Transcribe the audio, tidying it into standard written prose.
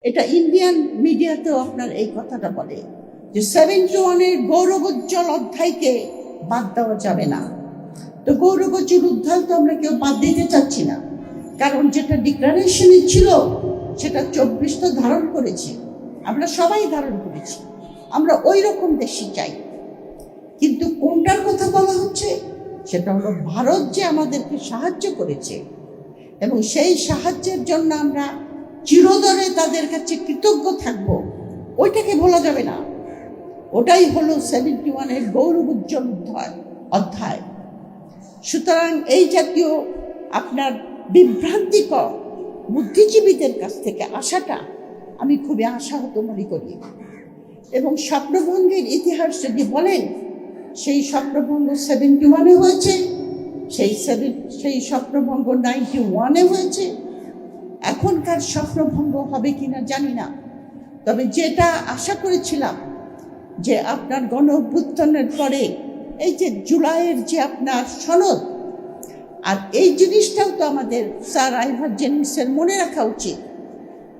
এটা ইন্ডিয়ান মিডিয়াতেও আপনার এই কথাটা বলে যে 71-এর গৌরবোজ্জ্বল অধ্যায়কে বাদ দেওয়া যাবে না। তো গৌরবোজ্জ্বল অধ্যায় তো আমরা কেউ বাদ দিতে চাচ্ছি না, কারণ যেটা ডিক্লারেশনে ছিল সেটা 24টা ধারণ করেছি, আমরা সবাই ধারণ করেছি, আমরা ওই রকম দেশই চাই। কিন্তু কোনটার কথা বলা হচ্ছে সেটা হলো ভারত যে আমাদেরকে সাহায্য করেছে এবং সেই সাহায্যের জন্য আমরা চিরতরে তাদের কাছে কৃতজ্ঞ থাকব, ওইটাকে ভোলা যাবে না। ওটাই হলো 71-এর গৌরবোজ্জ্বল অধ্যায়। সুতরাং এই জাতীয় আপনার বিভ্রান্তিকর বুদ্ধিজীবীদের কাছ থেকে আসাটা আমি খুবই আশাহত মনে করি। এবং স্বপ্নভঙ্গের ইতিহাস যদি বলেন, সেই স্বপ্নভঙ্গ 71-এ হয়েছে, সেই স্বপ্নভঙ্গ 91-এ হয়েছে। এখনকার স্বপ্নভঙ্গ হবে কিনা জানি না, তবে যেটা আশা করেছিলাম যে আপনার গণ অভ্যুত্থানের পরে এই যে জুলাইয়ের যে আপনার সনদ, আর এই জিনিসটাও তো আমাদের স্যার আইভার জেনিংসের মনে রাখা উচিত